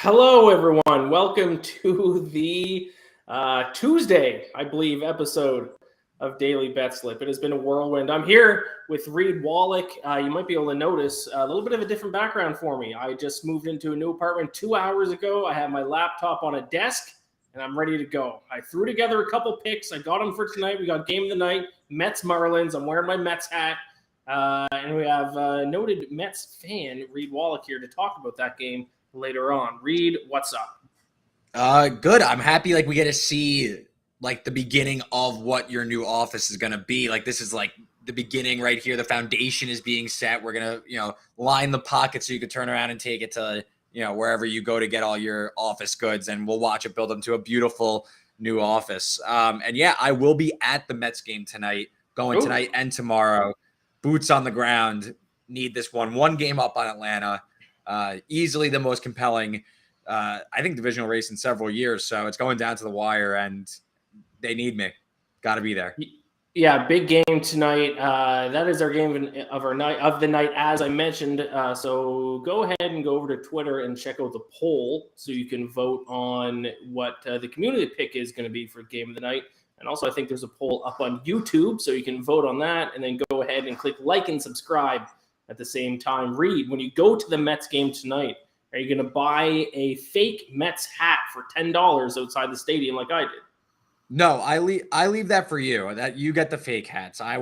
Hello, everyone. Welcome to the Tuesday, I believe, episode of Daily Betslip. It has been a whirlwind. I'm here with Reed Wallach. You might be able to notice a little bit of a different background for me. I just moved into a new apartment 2 hours ago. I have my laptop on a desk, and I'm ready to go. I threw together a couple picks. I got them for tonight. We got game of the night, Mets Marlins. I'm wearing my Mets hat. And we have noted Mets fan Reed Wallach here to talk about that game later on. Reed, what's up? Good. I'm happy we get to see the beginning of what your new office is going to be. This is the beginning right here. The foundation is being set. We're going to, line the pocket so you can turn around and take it to, wherever you go to get all your office goods, and we'll watch it build up to a beautiful new office. And yeah, I will be at the Mets game tonight, tonight and tomorrow. Boots on the ground. Need this one game up on Atlanta. Easily the most compelling, I think, divisional race in several years. So it's going down to the wire, and they need me. Got to be there. Yeah, big game tonight. That is our game of the night, as I mentioned. So go ahead and go over to Twitter and check out the poll so you can vote on what the community pick is going to be for game of the night. And also, I think there's a poll up on YouTube, so you can vote on that, and then go ahead and click like and subscribe at the same time. Reed, when you go to the Mets game tonight, are you going to buy a fake Mets hat for $10 outside the stadium like I did? No, I leave that for you. That you get the fake hats. I'm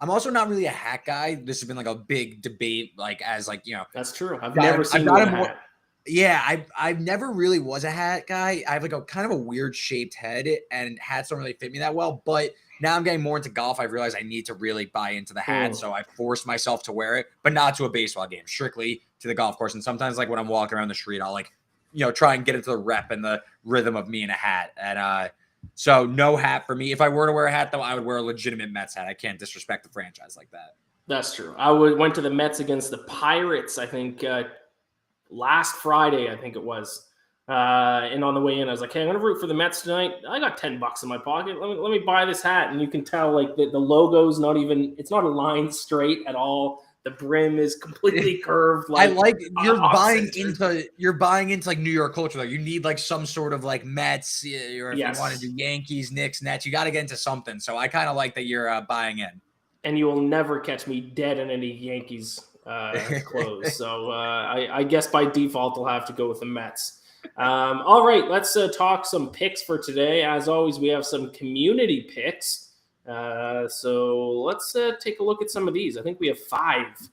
also not really a hat guy. This has been a big debate, That's true. I've never seen you in a hat. Yeah, I've never really was a hat guy. I have a kind of a weird shaped head, and hats don't really fit me that well. But now I'm getting more into golf. I realize I need to really buy into the hat, so I forced myself to wear it, but not to a baseball game, strictly to the golf course. And sometimes, when I'm walking around the street, I'll try and get into the rep and the rhythm of me in a hat. And so no hat for me. If I were to wear a hat, though, I would wear a legitimate Mets hat. I can't disrespect the franchise like that. That's true. I went to the Mets against the Pirates, I think, last Friday, I think it was. And on the way in, I was like, hey, I'm going to root for the Mets tonight. I got $10 in my pocket. Let me buy this hat. And you can tell the logo's it's not aligned straight at all. The brim is completely curved. You're buying into New York culture. You need some sort of Mets, or if you want to do Yankees, Knicks, Nets, you got to get into something. So I kind of like that you're buying in. And you will never catch me dead in any Yankees clothes. So I guess by default, I'll have to go with the Mets. All right, let's talk some picks for today. As always, we have some community picks. So let's take a look at some of these. I think we have 5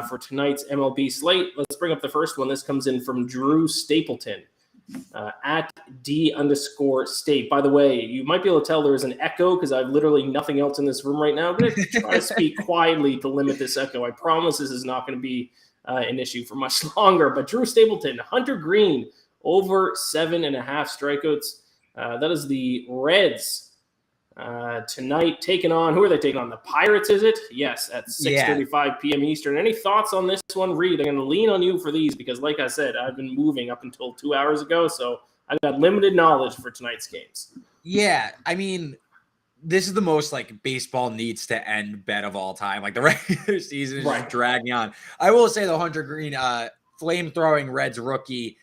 for tonight's MLB slate. Let's bring up the first one. This comes in from Drew Stapleton at D_state. By the way, you might be able to tell there's an echo because I have literally nothing else in this room right now. I'm going to try to speak quietly to limit this echo. I promise this is not going to be an issue for much longer. But Drew Stapleton, Hunter Green, over 7.5 strikeouts. That is the Reds tonight taking on, who are they taking on? The Pirates, is it? Yes, at 6:35 p.m. Eastern. Any thoughts on this one, Reed? I'm going to lean on you for these because, like I said, I've been moving up until 2 hours ago, so I've got limited knowledge for tonight's games. Yeah, I mean, this is the most baseball needs to end bet of all time. The regular season is just dragging on. I will say the Hunter Green, flame-throwing Reds rookie,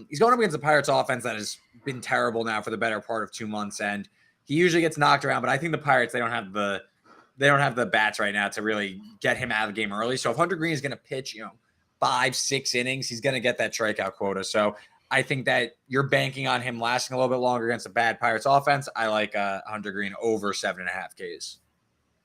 he's going up against the Pirates offense that has been terrible now for the better part of 2 months, and he usually gets knocked around, but I think the Pirates, they don't have the bats right now to really get him out of the game early. So if Hunter Green is going to pitch, 5-6 innings, he's going to get that strikeout quota. So I think that you're banking on him lasting a little bit longer against a bad Pirates offense. I like Hunter Green over 7.5 Ks.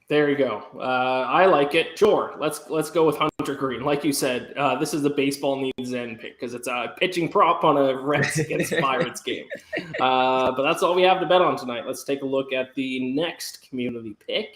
There you go. I like it. Sure. Let's go with Hunter Green. Like you said, this is the baseball needs end pick because it's a pitching prop on a Reds against Pirates game. But that's all we have to bet on tonight. Let's take a look at the next community pick.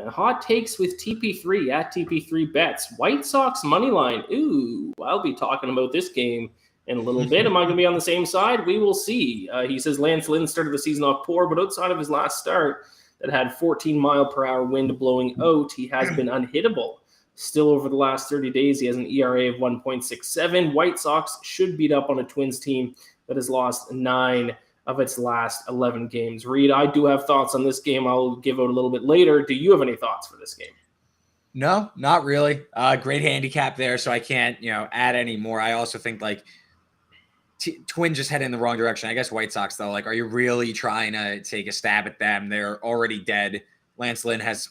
Hot takes with TP3 at TP3 bets. White Sox money line. Ooh, I'll be talking about this game in a little bit. Am I going to be on the same side? We will see. He says Lance Lynn started the season off poor, but outside of his last start, that had 14-mile-per-hour wind blowing out, he has been unhittable. Still, over the last 30 days, he has an ERA of 1.67. White Sox should beat up on a Twins team that has lost 9 of its last 11 games. Reed, I do have thoughts on this game. I'll give out a little bit later. Do you have any thoughts for this game? No, not really. Great handicap there, so I can't, add any more. I also think Twins just head in the wrong direction. I guess White Sox, though, like, are you really trying to take a stab at them? They're already dead. Lance Lynn has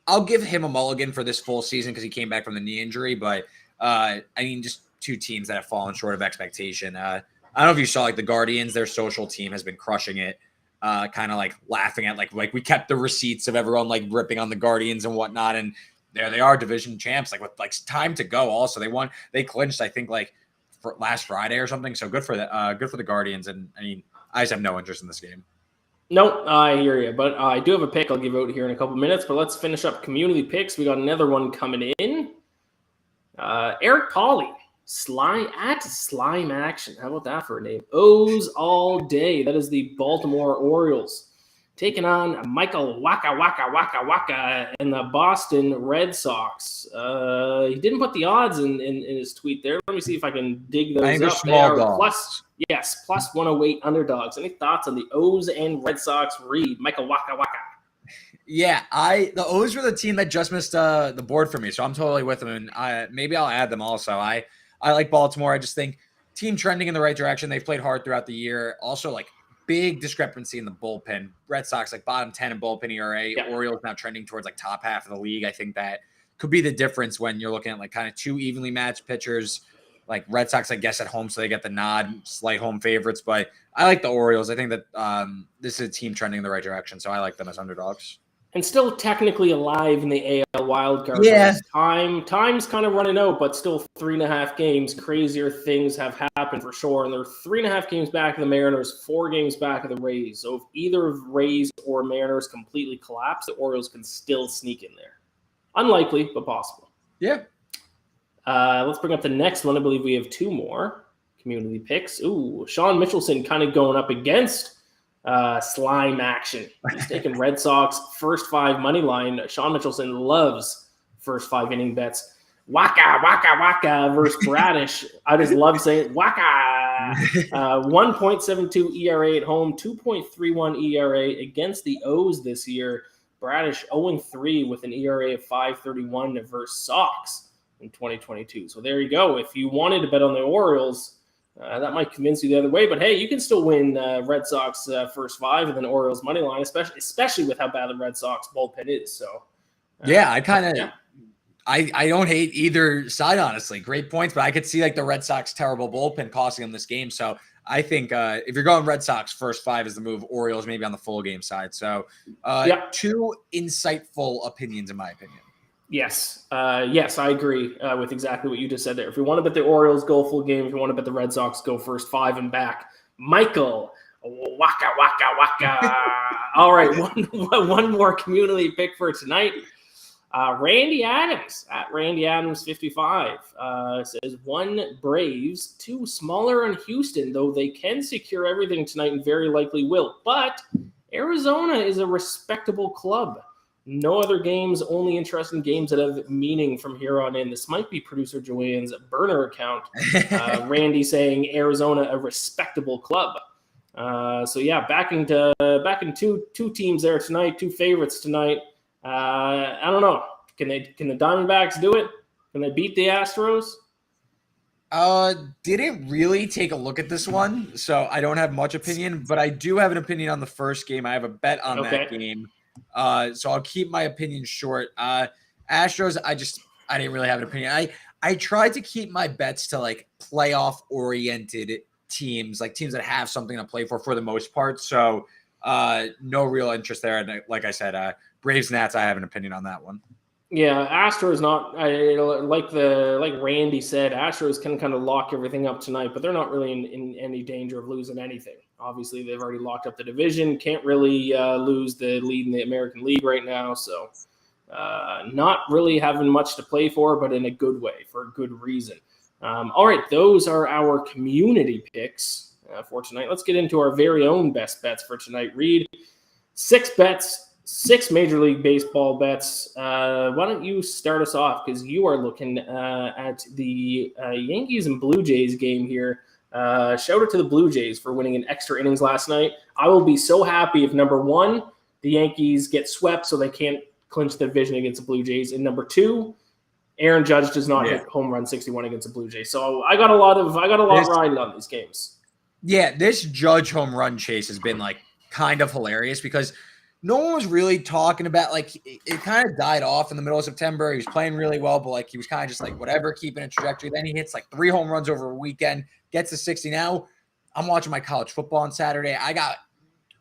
I'll give him a mulligan for this full season because he came back from the knee injury, but I mean, just two teams that have fallen short of expectation. I don't know if you saw, like, the Guardians, their social team has been crushing it, kind of like laughing at like we kept the receipts of everyone like ripping on the Guardians and whatnot, and there they are, division champs, like with like time to go. Also, they clinched, I think, like for last Friday or something. So good for the Guardians. And I mean, I just have no interest in this game. Nope, I hear you, but I do have a pick I'll give out here in a couple minutes. But let's finish up community picks. We got another one coming in. Eric Pauly, Slime Action. How about that for a name? O's all day. That is the Baltimore Orioles taking on Michael Waka and the Boston Red Sox. He didn't put the odds in his tweet there. Let me see if I can dig those up. Small dogs. Plus 108 underdogs. Any thoughts on the O's and Red Sox? Reed, Michael Waka. Yeah, the O's were the team that just missed the board for me, so I'm totally with them, and maybe I'll add them also. I like Baltimore. I just think team trending in the right direction. They've played hard throughout the year. Also, like, big discrepancy in the bullpen. Red Sox, like, bottom 10 in bullpen ERA. Yeah. Orioles now trending towards, like, top half of the league. I think that could be the difference when you're looking at, like, kind of two evenly matched pitchers. Like, Red Sox, I guess, at home, so they get the nod, slight home favorites. But I like the Orioles. I think that this is a team trending in the right direction, so I like them as underdogs. And still technically alive in the AL wildcard. Yeah. Time's kind of running out, but still 3.5 games. Crazier things have happened for sure. And they're 3.5 games back of the Mariners, 4 games back of the Rays. So if either of Rays or Mariners completely collapse, the Orioles can still sneak in there. Unlikely, but possible. Yeah. Let's bring up the next one. I believe we have 2 more community picks. Ooh, Sean Mitchelson kind of going up against Slime Action. He's taking Red Sox first 5 money line. Sean Mitchelson loves first 5 inning bets. Waka versus Bradish. I just love saying Waka. 1.72 ERA at home, 2.31 ERA against the O's this year. Bradish 0-3 with an ERA of 5.31 versus Sox in 2022. So there you go. If you wanted to bet on the Orioles, that might convince you the other way, but hey, you can still win Red Sox first 5 and then Orioles money line, especially with how bad the Red Sox bullpen is. So, yeah, I don't hate either side, honestly. Great points, but I could see like the Red Sox terrible bullpen costing them this game. So I think if you're going Red Sox first 5 is the move. Orioles maybe on the full game side. So 2 insightful opinions in my opinion. Yes, I agree with exactly what you just said there. If you want to bet the Orioles, go full game. If you want to bet the Red Sox, go first 5 and back. Michael, waka. All right, one more community pick for tonight. Randy Adams at Randy Adams 55 says 1 Braves, 2 smaller in Houston, though they can secure everything tonight and very likely will. But Arizona is a respectable club. No other games, only interest in games that have meaning from here on in. This might be producer Joanne's burner account. Randy saying Arizona, a respectable club. So yeah, back in two teams there tonight, 2 favorites tonight. I don't know. Can the Diamondbacks do it? Can they beat the Astros? Didn't really take a look at this one, so I don't have much opinion, but I do have an opinion on the first game. I have a bet on that game. So I'll keep my opinion short. Astros, I didn't really have an opinion. I tried to keep my bets to like playoff oriented teams, like teams that have something to play for the most part. So no real interest there. And like I said, Braves Nats, I have an opinion on that one. Yeah, Astros not like Randy said, Astros can kind of lock everything up tonight, but they're not really in any danger of losing anything. Obviously, they've already locked up the division, can't really lose the lead in the American League right now, so not really having much to play for, but in a good way, for a good reason. All right, those are our community picks for tonight. Let's get into our very own best bets for tonight. Reed, 6 bets. 6 Major League Baseball bets. Why don't you start us off? Because you are looking at the Yankees and Blue Jays game here. Shout out to the Blue Jays for winning in extra innings last night. I will be so happy if, number 1, the Yankees get swept so they can't clinch the division against the Blue Jays. And number 2, Aaron Judge does not hit home run 61 against the Blue Jays. So I got a lot riding on these games. Yeah, this Judge home run chase has been like kind of hilarious because no one was really talking about, like, it kind of died off in the middle of September. He was playing really well, but like he was kind of just like whatever, keeping a trajectory. Then he hits like 3 home runs over a weekend, gets to 60. Now I'm watching my college football on Saturday.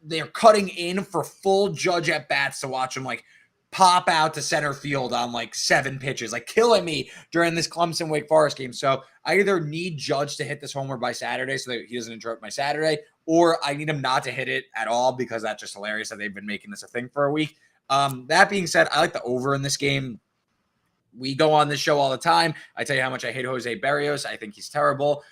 They're cutting in for full Judge at bats to watch him like pop out to center field on like 7 pitches, like killing me during this Clemson Wake Forest game. So I either need Judge to hit this homer by Saturday so that he doesn't interrupt my Saturday, or I need him not to hit it at all because that's just hilarious that they've been making this a thing for a week. That being said, I like the over in this game. We go on this show all the time. I tell you how much I hate Jose Berrios. I think he's terrible.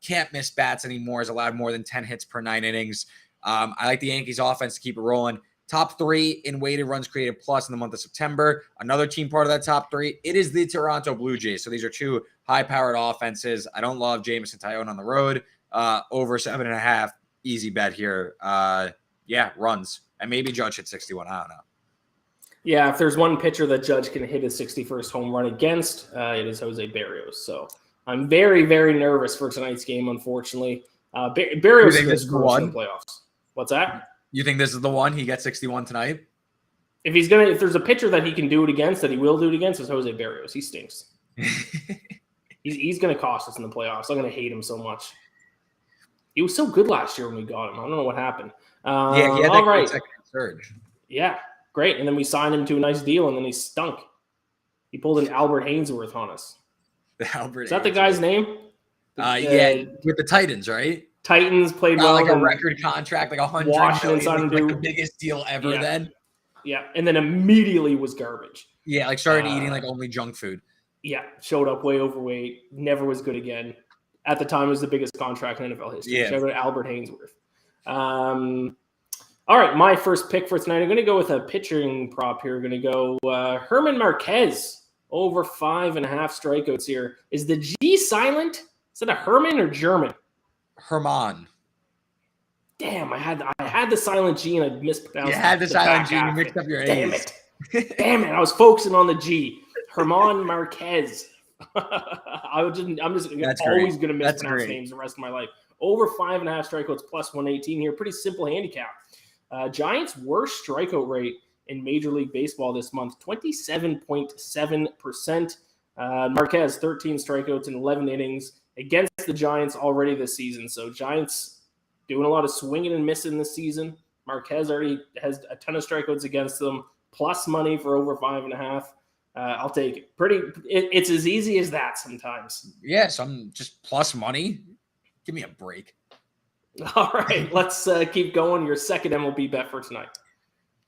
Can't miss bats anymore. Has allowed more than 10 hits per 9 innings. I like the Yankees offense to keep it rolling. Top 3 in weighted runs created plus in the month of September. Another team part of that top 3, it is the Toronto Blue Jays. So these are 2 high-powered offenses. I don't love Jameson Taillon on the road. Over 7.5, easy bet here. Runs. And maybe Judge hit 61. I don't know. Yeah, if there's one pitcher that Judge can hit his 61st home run against, it is Jose Berrios. So I'm very, very nervous for tonight's game, unfortunately. Berrios is the one in the playoffs. What's that? You think this is the one? He gets 61 tonight? If there's a pitcher that he can do it against, that he will do it against, is Jose Berrios. He stinks. He's going to cost us in the playoffs. I'm going to hate him so much. He was so good last year when we got him. I don't know what happened. He had that second surge. Yeah, great. And then we signed him to a nice deal, and then he stunk. He pulled an Albert Hainsworth on us. Is that the guy's name? With the Titans, right? Titans played well. Like a record contract, like $100 million, like the biggest deal ever then. Yeah, and then immediately was garbage. Yeah, like started eating like only junk food. Yeah, showed up way overweight, never was good again. At the time, it was the biggest contract in NFL history. Yeah. Shout out Albert Hainsworth. All right, my first pick for tonight, I'm going to go with a pitching prop here. I'm going to go Herman Marquez over 5.5 strikeouts here. Is the G silent? Is it a Herman or German? Herman. Damn, I had the silent G and I mispronounced it. You had the silent G and you mixed up your A's. Damn it. I was focusing on the G. Herman Marquez. I'm just always going to mispronounce names the rest of my life. Over 5.5 strikeouts plus 118 here. Pretty simple handicap. Giants' worst strikeout rate in Major League Baseball this month, 27.7%. Marquez, 13 strikeouts in 11 innings against the Giants already this season. So Giants doing a lot of swinging and missing this season. Marquez already has a ton of strikeouts against them, plus money for over 5.5. I'll take it. It's as easy as that sometimes. Yes, I'm just plus money. Give me a break. All right, let's keep going. Your second MLB bet for tonight.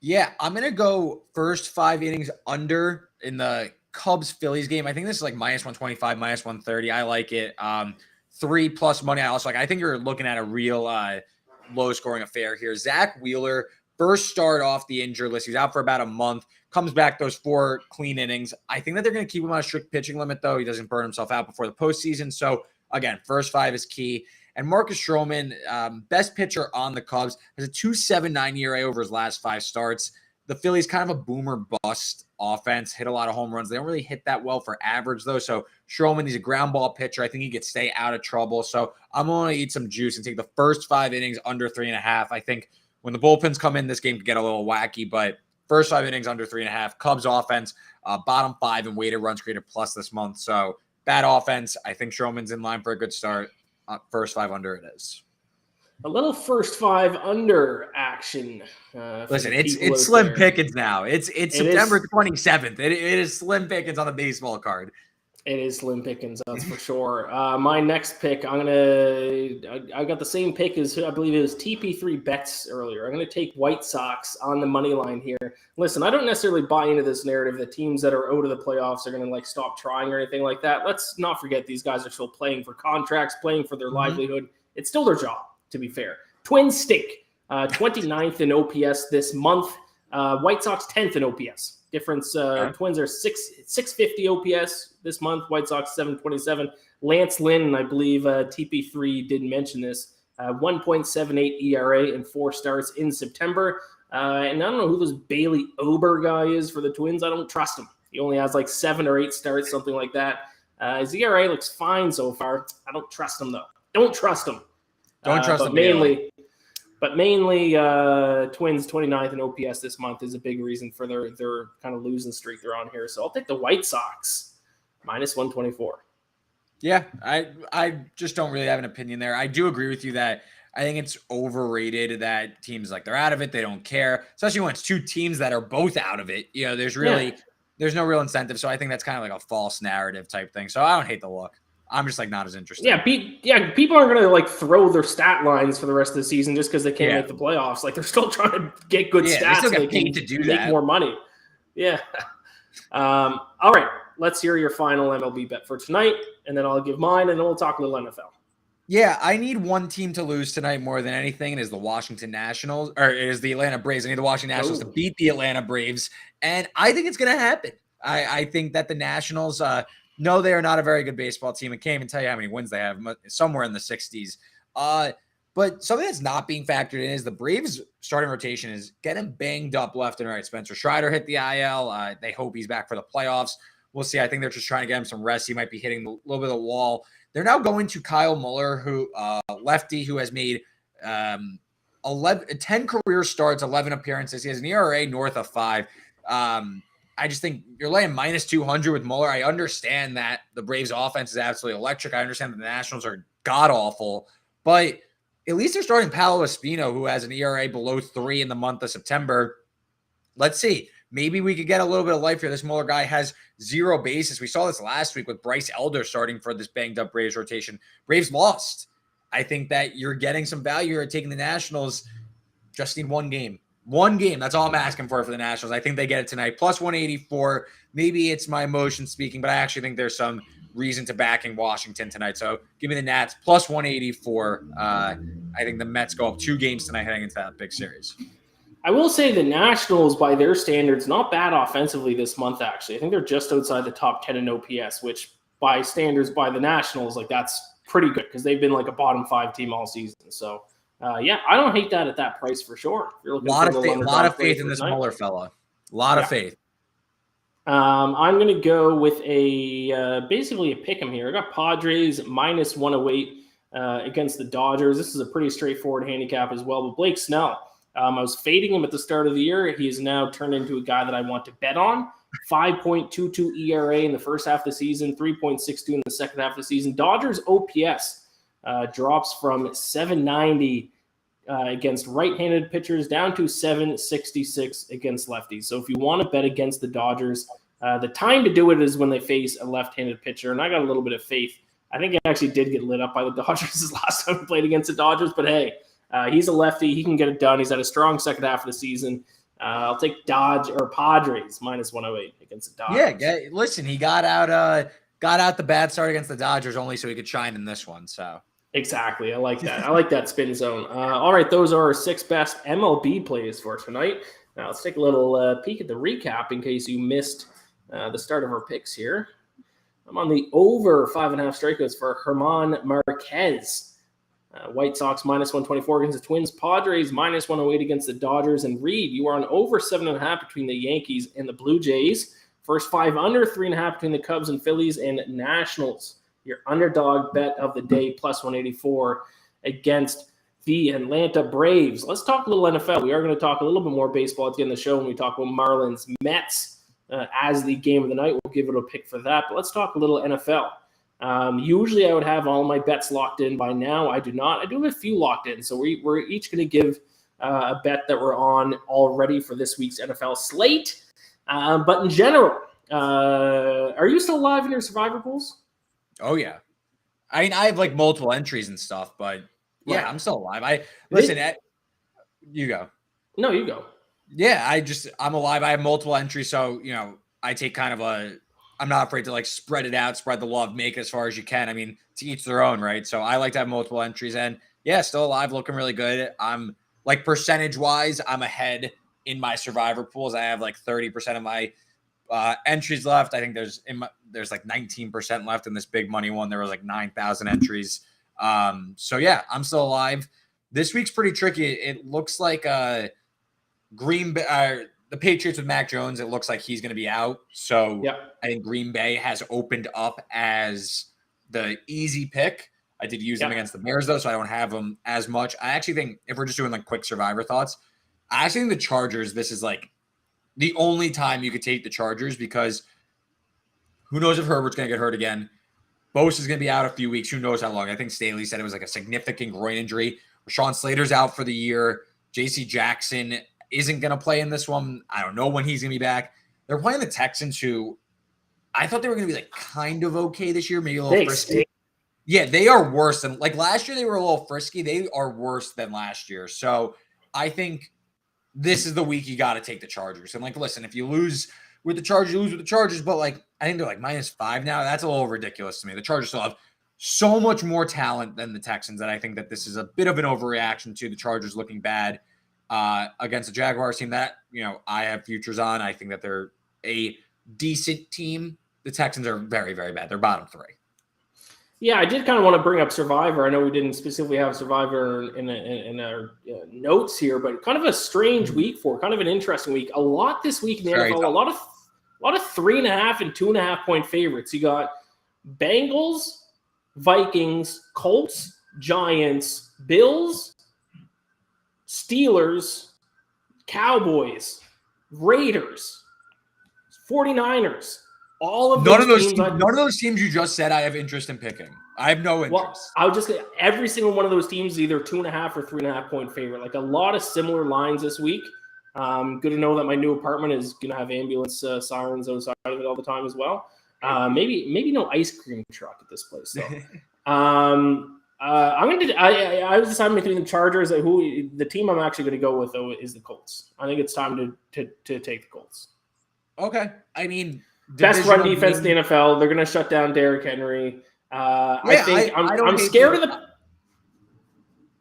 Yeah, I'm going to go first 5 innings under in the Cubs-Phillies game. I think this is like minus 125, minus 130. I like it. 3+ money. I also like. I think you're looking at a real low-scoring affair here. Zach Wheeler, first start off the injured list. He's out for about a month. Comes back those 4 clean innings. I think that they're going to keep him on a strict pitching limit, though. He doesn't burn himself out before the postseason. So, again, first 5 is key. And Marcus Stroman, best pitcher on the Cubs, has a 2.79 ERA over his last 5 starts. The Phillies kind of a boomer bust offense, hit a lot of home runs. They don't really hit that well for average, though. So Stroman, he's a ground ball pitcher. I think he could stay out of trouble. So I'm going to eat some juice and take the first 5 innings under 3.5. I think when the bullpens come in, this game could get a little wacky, but first 5 innings under 3.5. Cubs offense, bottom 5 in weighted runs created plus this month. So bad offense. I think Stroman's in line for a good start. First 5 under it is. A little first 5 under action. Listen, it's slim pickings now. It's September 27th. It is slim pickings on the baseball card. It is slim pickings, that's for sure. My next pick, I got the same pick as I believe it was TP3 bets earlier. I'm going to take White Sox on the money line here. Listen, I don't necessarily buy into this narrative that teams that are out of the playoffs are going to like stop trying or anything like that. Let's not forget these guys are still playing for contracts, playing for their livelihood. It's still their job, to be fair. Twins stink, 29th in OPS this month. White Sox 10th in OPS. Difference, Twins are 650 OPS this month. White Sox 727. Lance Lynn, I believe TP3 didn't mention this, 1.78 ERA in 4 starts in September. And I don't know who this Bailey Ober guy is for the Twins. I don't trust him. He only has like 7 or 8 starts, something like that. His ERA looks fine so far. I don't trust him, though. Don't trust him. Don't trust but him mainly, Twins 29th in OPS this month is a big reason for their kind of losing streak they're on here. So I'll take the White Sox minus 124. Yeah, I just don't really have an opinion there. I do agree with you that I think it's overrated that teams like they're out of it. They don't care, especially when it's two teams that are both out of it. There's no real incentive. So I think that's kind of like a false narrative type thing. So I don't hate the look. I'm just like not as interested. People aren't going to like throw their stat lines for the rest of the season just because they can't make the playoffs. Like they're still trying to get good stats. They still get so paid to do make that. more money. Yeah. All right. Let's hear your final MLB bet for tonight, and then I'll give mine, and then we'll talk a little NFL. Yeah, I need one team to lose tonight more than anything. It is the Washington Nationals, or it is the Atlanta Braves. I need the Washington Nationals to beat the Atlanta Braves, and I think it's going to happen. I think that the Nationals, no, they are not a very good baseball team. I can't even tell you how many wins they have, somewhere in the 60s. But something that's not being factored in is the Braves starting rotation is getting banged up left and right. Spencer Strider hit the IL. They hope he's back for the playoffs. We'll see. I think they're just trying to get him some rest. He might be hitting a little bit of the wall. They're now going to Kyle Muller, who lefty, who has made 10 career starts, 11 appearances. He has an ERA north of 5. I just think you're laying minus 200 with Muller. I understand that the Braves offense is absolutely electric. I understand that the Nationals are god-awful, but at least they're starting Paolo Espino, who has an ERA below 3 in the month of September. Let's see. Maybe we could get a little bit of life here. This Muller guy has 0 bases. We saw this last week with Bryce Elder starting for this banged-up Braves rotation. Braves lost. I think that you're getting some value here taking the Nationals. Just need one game. One game. That's all I'm asking for the Nationals. I think they get it tonight. Plus 184. Maybe it's my emotion speaking, but I actually think there's some reason to backing Washington tonight. So give me the Nats plus 184. I think the Mets go up 2 games tonight heading into that big series. I will say the Nationals, by their standards, not bad offensively this month, actually. I think they're just outside the top 10 in OPS, which by standards by the Nationals, like that's pretty good because they've been like a bottom 5 team all season. So, I don't hate that at that price for sure. If you're looking lot of faith in this Muller fella. A lot of faith. I'm going to go with basically a pick 'em here. I got Padres minus 108 against the Dodgers. This is a pretty straightforward handicap as well. But Blake Snell, I was fading him at the start of the year. He has now turned into a guy that I want to bet on. 5.22 ERA in the first half of the season, 3.62 in the second half of the season. Dodgers OPS drops from 790 against right-handed pitchers down to 766 against lefties. So if you want to bet against the Dodgers, the time to do it is when they face a left-handed pitcher. And I got a little bit of faith. I think it actually did get lit up by the Dodgers this last time he played against the Dodgers. But hey, he's a lefty. He can get it done. He's had a strong second half of the season. I'll take Padres minus 108 against the Dodgers. Yeah, listen, he got out the bad start against the Dodgers only so he could shine in this one. So exactly, I like that. I like that spin zone. All right, those are our 6 best MLB plays for tonight. Now let's take a little peek at the recap in case you missed the start of our picks here. I'm on the over 5.5 strikeouts for German Marquez. White Sox minus 124 against the Twins. Padres minus 108 against the Dodgers. And Reed, you are on over 7.5 between the Yankees and the Blue Jays. First 5 under, 3.5 between the Cubs and Phillies and Nationals. Your underdog bet of the day, plus 184 against the Atlanta Braves. Let's talk a little NFL. We are going to talk a little bit more baseball at the end of the show when we talk about Marlins Mets as the game of the night. We'll give it a pick for that. But let's talk a little NFL. Usually I would have all my bets locked in by now. I do not. I do have a few locked in. So we're each going to give a bet that we're on already for this week's NFL slate. But in general, are you still alive in your survivor pools? Oh, yeah. I mean, I have like multiple entries and stuff, but yeah, right. I'm still alive. You go. No, you go. Yeah, I'm alive. I have multiple entries. So, I take kind of I'm not afraid to like spread it out, spread the love, make it as far as you can. I mean, to each their own, right? So I like to have multiple entries and yeah, still alive, looking really good. I'm like percentage wise, I'm ahead in my survivor pools. I have like 30% of my entries left. I think there's like 19% left in this big money one. There was like 9,000 entries. So yeah, I'm still alive. This week's pretty tricky. It looks like the the Patriots with Mac Jones, it looks like he's going to be out. So Yep. I think Green Bay has opened up as the easy pick. I did use them against the Bears, though, so I don't have them as much. I actually think if we're just doing like quick survivor thoughts, I actually think the Chargers, this is like the only time you could take the Chargers because who knows if Herbert's going to get hurt again. Bose is going to be out a few weeks. Who knows how long? I think Staley said it was like a significant groin injury. Rashawn Slater's out for the year. J.C. Jackson isn't going to play in this one. I don't know when he's going to be back. They're playing the Texans, who I thought they were going to be like kind of okay this year, maybe a little frisky. Yeah, they are worse than like last year. They were a little frisky. They are worse than last year. So I think this is the week you got to take the Chargers. And like, listen, if you lose with the Chargers, you lose with the Chargers. But like, I think they're like -5 now. That's a little ridiculous to me. The Chargers still have so much more talent than the Texans that I think that this is a bit of an overreaction to the Chargers looking bad against the Jaguars team that, I have futures on. I think that they're a decent team. The Texans are very, very bad. They're bottom 3. Yeah, I did kind of want to bring up Survivor. I know we didn't specifically have Survivor in our notes here, but kind of a strange week kind of an interesting week. A lot this week in the NFL, a lot of 3.5 and 2.5 point favorites. You got Bengals, Vikings, Colts, Giants, Bills, Steelers, Cowboys, Raiders, 49ers. All of none of those teams you just said I have interest in picking. I have no interest. Well, I would just say every single one of those teams is either 2.5 or 3.5 point favorite. Like a lot of similar lines this week. Good to know that my new apartment is going to have ambulance sirens outside of it all the time as well. Maybe no ice cream truck at this place though. I was deciding between the Chargers. The team I'm actually going to go with though is the Colts. I think it's time to take the Colts. Okay, I mean. Best run defense in the NFL. They're going to shut down Derrick Henry. I'm scared of the.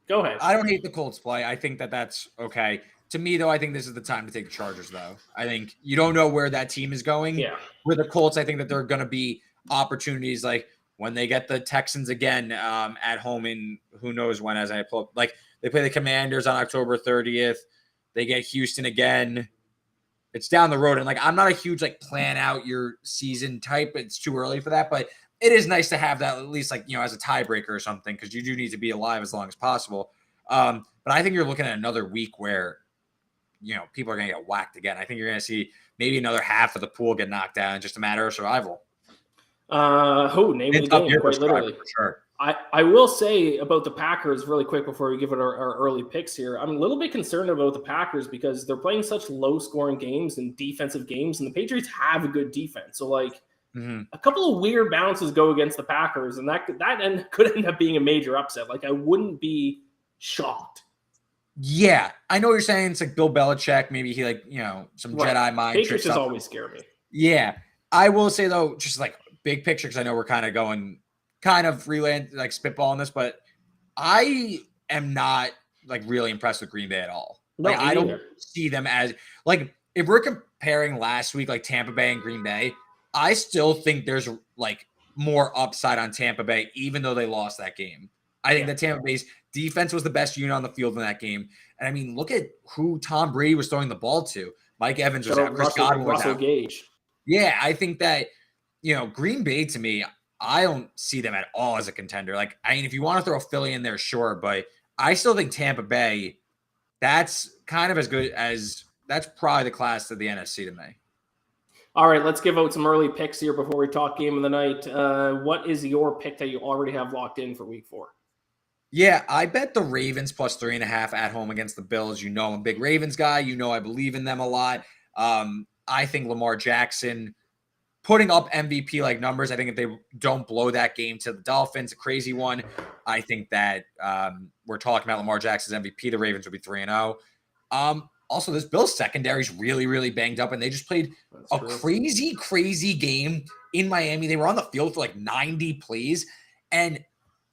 Go ahead. I don't hate the Colts play. I think that's okay. To me, though, I think this is the time to take the Chargers, though. I think you don't know where that team is going. Yeah. With the Colts, I think that there are going to be opportunities like when they get the Texans again at home in who knows when, as I pull up. Like they play the Commanders on October 30th. They get Houston again. It's down the road. And like, I'm not a huge like plan out your season type. It's too early for that, but it is nice to have that at least like, as a tiebreaker or something, because you do need to be alive as long as possible. But I think you're looking at another week where, people are going to get whacked again. I think you're going to see maybe another half of the pool get knocked down in just a matter of survival. Name of the game, quite literally. For sure. I will say about the Packers really quick before we give it our early picks here. I'm a little bit concerned about the Packers because they're playing such low-scoring games and defensive games, and the Patriots have a good defense. So, a couple of weird bounces go against the Packers, and that could end up being a major upset. Like, I wouldn't be shocked. Yeah, I know what you're saying. It's like Bill Belichick. Maybe he some Jedi mind tricks. Patriots always scare me. Yeah, I will say though, just like big picture, because I know we're kind of going. Kind of relaying like spitballing this, but I am not like really impressed with Green Bay at all. Like I don't see them as like if we're comparing last week like Tampa Bay and Green Bay, I still think there's like more upside on Tampa Bay, even though they lost that game. I think that Tampa Bay's defense was the best unit on the field in that game. And I mean, look at who Tom Brady was throwing the ball to. Mike Evans was out. Chris Godwin was out. Gage. Yeah, I think that Green Bay to me. I don't see them at all as a contender. Like, I mean, if you want to throw Philly in there, sure, but I still think Tampa Bay, that's kind of as good as that's probably the class of the NFC to me. All right, let's give out some early picks here before we talk game of the night. What is your pick that you already have locked in for week 4? Yeah, I bet the Ravens plus 3.5 at home against the Bills. I'm a big Ravens guy. I believe in them a lot. I think Lamar Jackson putting up MVP-like numbers. I think if they don't blow that game to the Dolphins, a crazy one, I think that we're talking about Lamar Jackson's MVP. The Ravens would be 3-0. Also, this Bills secondary is really, really banged up, and they just played crazy, crazy game in Miami. They were on the field for like 90 plays, and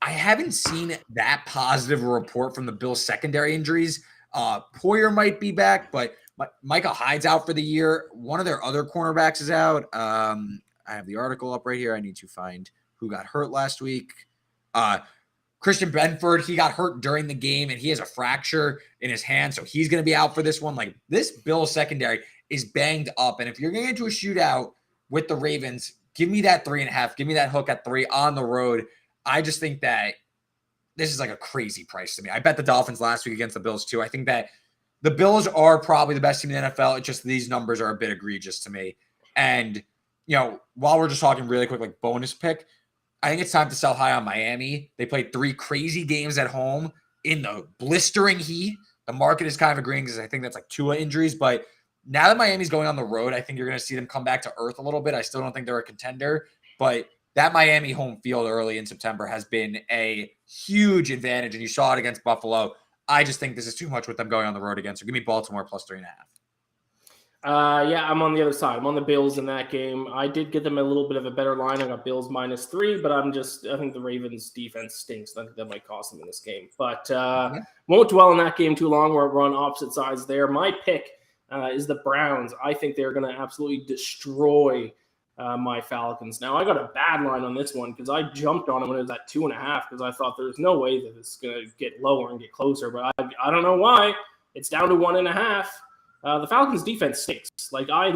I haven't seen that positive a report from the Bills secondary injuries. Poyer might be back, but Micah Hyde's out for the year. One of their other cornerbacks is out. I have the article up right here. I need to find who got hurt last week. Christian Benford, he got hurt during the game, and he has a fracture in his hand, so he's going to be out for this one. Like, this Bills secondary is banged up. And if you're going to get into a shootout with the Ravens, give me that 3.5. Give me that hook at 3 on the road. I just think that this is like a crazy price to me. I bet the Dolphins last week against the Bills too. I think that the Bills are probably the best team in the NFL. It's just these numbers are a bit egregious to me. And, while we're just talking really quick, like bonus pick, I think it's time to sell high on Miami. They played 3 crazy games at home in the blistering heat. The market is kind of agreeing because I think that's like 2 injuries. But now that Miami's going on the road, I think you're going to see them come back to earth a little bit. I still don't think they're a contender. But that Miami home field early in September has been a huge advantage. And you saw it against Buffalo. I just think this is too much with them going on the road again. So give me Baltimore plus 3.5. Yeah, I'm on the other side. I'm on the Bills in that game. I did get them a little bit of a better line. I got Bills -3, but I think the Ravens defense stinks. I think that might cost them in this game. But won't dwell on that game too long. We're on opposite sides there. My pick is the Browns. I think they're going to absolutely destroy my Falcons. Now, I got a bad line on this one because I jumped on it when it was at 2.5 because I thought there's no way that it's going to get lower and get closer. But I don't know why. It's down to 1.5. The Falcons defense stinks. Like I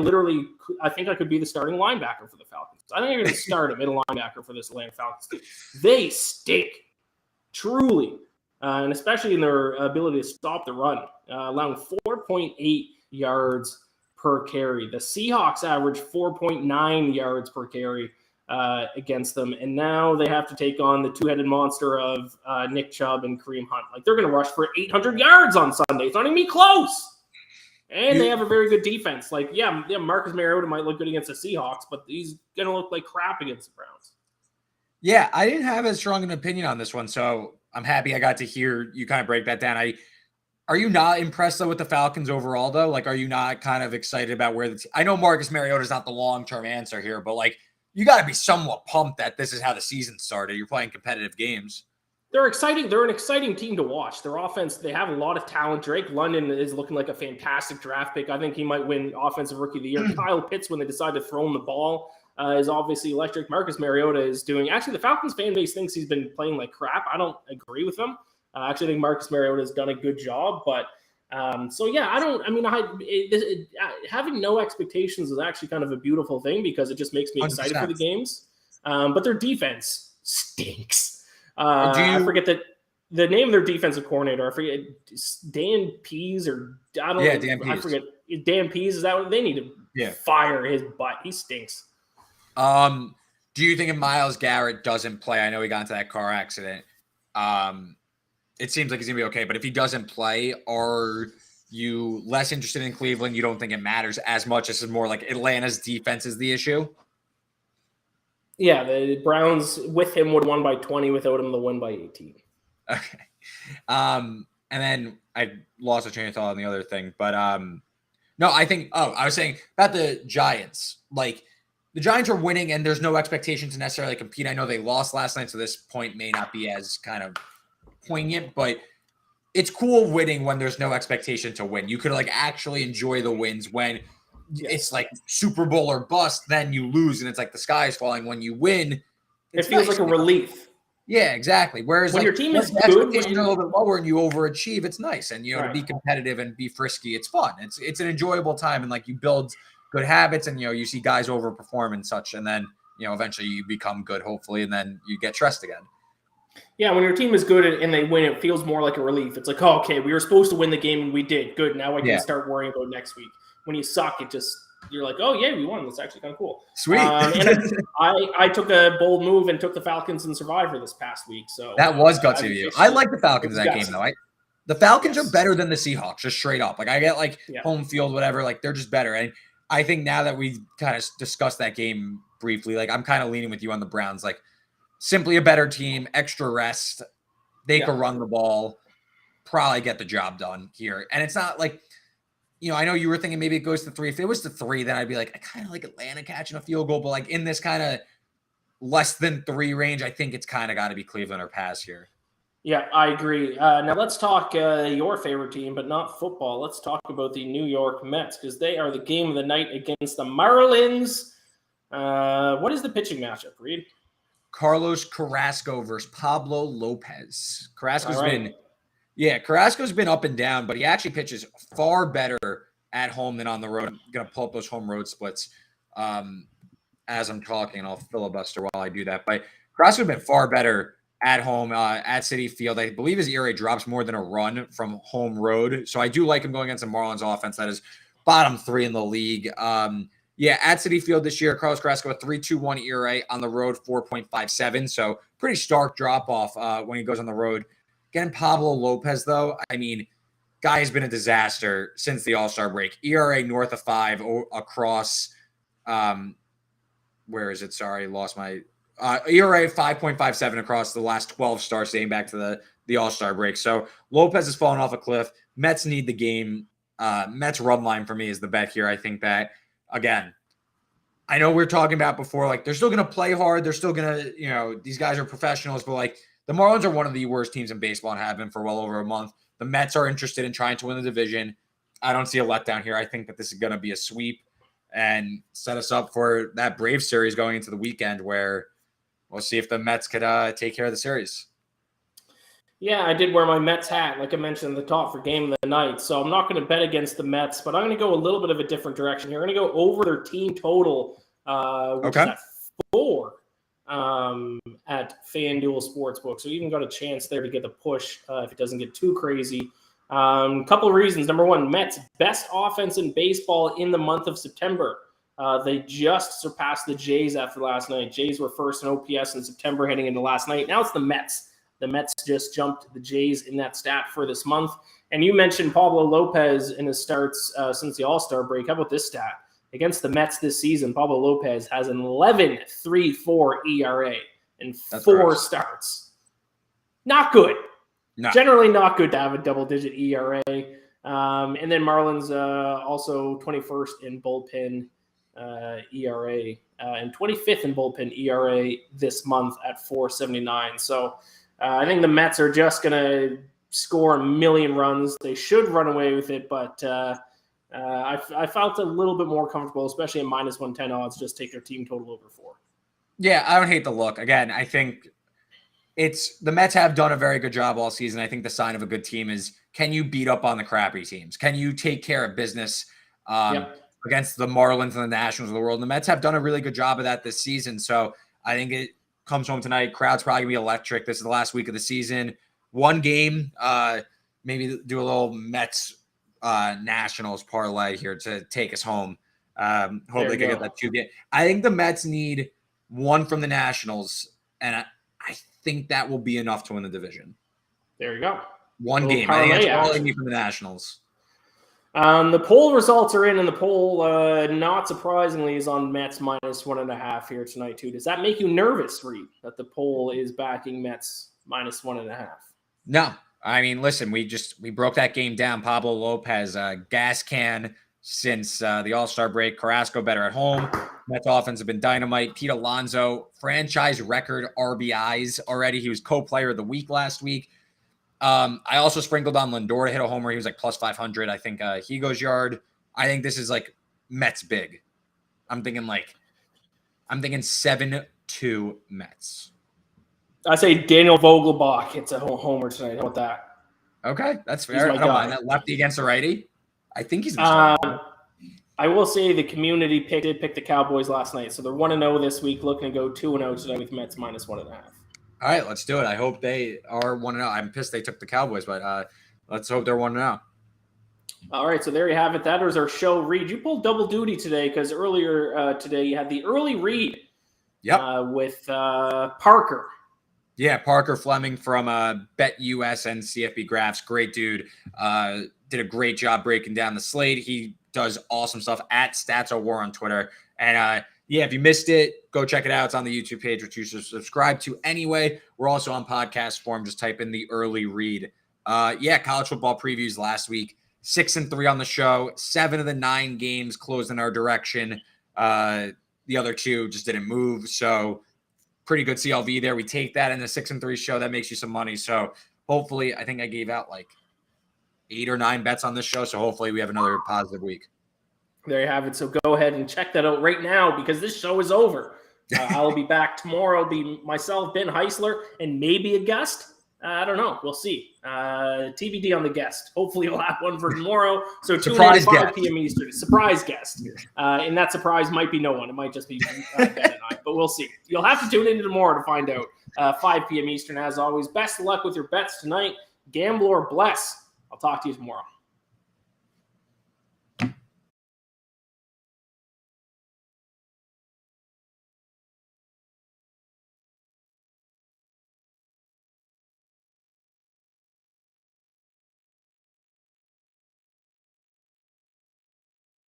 think I could be the starting linebacker for the Falcons. I think I'm going to start a middle linebacker for this Atlanta Falcons team. They stink, truly, and especially in their ability to stop the run, allowing 4.8 yards per carry. The Seahawks average 4.9 yards per carry against them, and now they have to take on the two-headed monster of Nick Chubb and Kareem Hunt. Like they're going to rush for 800 yards on Sunday. It's not even close. And they have a very good defense. Like, yeah, Marcus Mariota might look good against the Seahawks, but he's going to look like crap against the Browns. Yeah, I didn't have as strong an opinion on this one, so I'm happy I got to hear you kind of break that down. Are you not impressed, though, with the Falcons overall, though? Like, are you not kind of excited about where I know Marcus Mariota is not the long-term answer here, but, like, you got to be somewhat pumped that this is how the season started. You're playing competitive games. They're exciting. They're an exciting team to watch. Their offense, they have a lot of talent. Drake London is looking like a fantastic draft pick. I think he might win Offensive Rookie of the Year. Kyle Pitts, when they decide to throw him the ball, is obviously electric. Marcus Mariota is doing – actually, the Falcons fan base thinks he's been playing like crap. I don't agree with them. I actually think Marcus Mariota has done a good job. But, having no expectations is actually kind of a beautiful thing because it just makes me excited 100%. For the games. But their defense stinks. I forget the name of their defensive coordinator. I forget Dan Pease or I don't know. Dan Pease. I forget Dan Pease. Is that what they need to fire his butt? He stinks. Do you think if Myles Garrett doesn't play? I know he got into that car accident. It seems like he's gonna be okay, but if he doesn't play, are you less interested in Cleveland? You don't think it matters as much? This is more like Atlanta's defense is the issue. Yeah, the Browns with him would have won by 20. Without him, they'll win by 18. Okay. And then I lost a train of thought on the other thing. But no, I think I was saying about the Giants. Like the Giants are winning and there's no expectation to necessarily compete. I know they lost last night, so this point may not be as kind of poignant, but it's cool winning when there's no expectation to win. You could like actually enjoy the wins when it's like Super Bowl or bust, then you lose and it's like the sky is falling. When you win, it feels like a relief. Yeah, exactly. Whereas when your team is good, a little bit lower and you overachieve, it's nice. And to be competitive and be frisky, it's fun. It's an enjoyable time, and like you build good habits, and you see guys overperform and such, and then eventually you become good, hopefully, and then you get stressed again. Yeah, when your team is good and they win, it feels more like a relief. It's like, oh, okay, we were supposed to win the game and we did. Good. Now I can start worrying about next week. When you suck, you're like, oh, yeah, we won. That's actually kind of cool. Sweet. And I took a bold move and took the Falcons in Survivor this past week. So that was gutsy of you. I like the Falcons in that game, though. The Falcons are better than the Seahawks, just straight up. Like, I get, home field, whatever. Like, they're just better. And I think now that we've kind of discussed that game briefly, like, I'm kind of leaning with you on the Browns. Like, simply a better team, extra rest. They can run the ball, probably get the job done here. And it's not like, I know you were thinking maybe it goes to 3. If it was to 3, then I'd be like, I kind of like Atlanta catching a field goal. But like in this kind of less than 3 range, I think it's kind of got to be Cleveland or pass here. Yeah, I agree. Now let's talk your favorite team, but not football. Let's talk about the New York Mets because they are the game of the night against the Marlins. What is the pitching matchup, Reed? Carlos Carrasco versus Pablo Lopez. Carrasco's been up and down, but he actually pitches far better at home than on the road. I'm going to pull up those home road splits as I'm talking, and I'll filibuster while I do that. But Carrasco's been far better at home, at Citi Field. I believe his ERA drops more than a run from home road. So I do like him going against the Marlins offense that is bottom 3 in the league. Yeah, at Citi Field this year, Carlos Carrasco, a 3.21 ERA on the road, 4.57. So pretty stark drop off when he goes on the road. Again, Pablo Lopez, though, I mean, guy has been a disaster since the All-Star break. ERA north of 5 across, where is it? Sorry, lost my ERA 5.57 across the last 12 starts dating back to the All-Star break. So Lopez has fallen off a cliff. Mets need the game. Mets run line for me is the bet here. I think that, again, I know we're talking about before, like, they're still going to play hard. They're still going to, these guys are professionals, but like the Marlins are one of the worst teams in baseball and have been for well over a month. The Mets are interested in trying to win the division. I don't see a letdown here. I think that this is going to be a sweep and set us up for that Braves series going into the weekend where we'll see if the Mets could take care of the series. Yeah, I did wear my Mets hat, like I mentioned at the top, for game of the night. So I'm not going to bet against the Mets, but I'm going to go a little bit of a different direction here. I'm going to go over their team total, which is at 4 at FanDuel Sportsbook. So you even got a chance there to get the push if it doesn't get too crazy. Couple of reasons. Number one, Mets best offense in baseball in the month of September. They just surpassed the Jays after last night. Jays were first in OPS in September heading into last night. Now it's the Mets. The Mets just jumped the Jays in that stat for this month. And you mentioned Pablo Lopez in his starts since the All-Star break. How about this stat? Against the Mets this season, Pablo Lopez has an 11.34 ERA in 4 starts. Not good. No. Generally not good to have a double-digit ERA. And then Marlins also 21st in bullpen ERA and 25th in bullpen ERA this month at 4.79. So I think the Mets are just going to score a million runs. They should run away with it, but I felt a little bit more comfortable, especially at minus 110 odds, just take their team total over 4. Yeah, I don't hate the look. Again, I think the Mets have done a very good job all season. I think the sign of a good team is, can you beat up on the crappy teams? Can you take care of business against the Marlins and the Nationals of the world? And the Mets have done a really good job of that this season. So I think it comes home tonight. Crowd's probably going to be electric. This is the last week of the season. One game, maybe do a little Mets Nationals parlay here to take us home. Hope they can get that 2 game. I think the Mets need one from the Nationals, and I think that will be enough to win the division. There you go. One game. I think that's all they need from the Nationals. The poll results are in, and the poll, not surprisingly, is on Mets minus 1.5 here tonight, too. Does that make you nervous, Reed, that the poll is backing Mets minus 1.5? No. I mean, listen, we broke that game down. Pablo Lopez, gas can since the All-Star break. Carrasco better at home. Mets offense have been dynamite. Pete Alonso, franchise record RBIs already. He was co-player of the week last week. I also sprinkled on Lindor to hit a homer. He was like plus 500. I think he goes yard. I think this is like Mets big. I'm thinking 7-2 Mets. I say Daniel Vogelbach hits a homer tonight. How about that? Okay, that's fair. I don't mind that. Lefty against a righty. I think he's. I will say the community did pick the Cowboys last night, so they're 1-0 this week, looking to go 2-0 tonight with Mets minus 1.5. All right, let's do it. I hope they are 1-0. I'm pissed they took the Cowboys, but let's hope they're 1-0. All right, so there you have it. That was our show. Reed, you pulled double duty today because earlier today you had the early read with Parker. Yeah, Parker Fleming from BetUS and CFB Graphs. Great dude. Did a great job breaking down the slate. He does awesome stuff at StatsAwar on Twitter. And if you missed it, go check it out. It's on the YouTube page, which you should subscribe to anyway. We're also on podcast form. Just type in the early read. College football previews last week. 6-3 on the show. 7 of the 9 games closed in our direction. The other 2 just didn't move. So pretty good CLV there. We take that in the 6-3 show. That makes you some money. So hopefully, I think I gave out like 8 or 9 bets on this show. So hopefully we have another positive week. There you have it. So go ahead and check that out right now because this show is over. I'll be back tomorrow. It'll be myself, Ben Heisler, and maybe a guest. I don't know. We'll see. TBD on the guest. Hopefully we'll have one for tomorrow. So tune in Surprise 5 guest. p.m. Eastern. Surprise guest. And that surprise might be no one. It might just be Ben and I, but we'll see. You'll have to tune in tomorrow to find out. 5 p.m. Eastern, as always. Best of luck with your bets tonight. Gamble or bless. I'll talk to you tomorrow.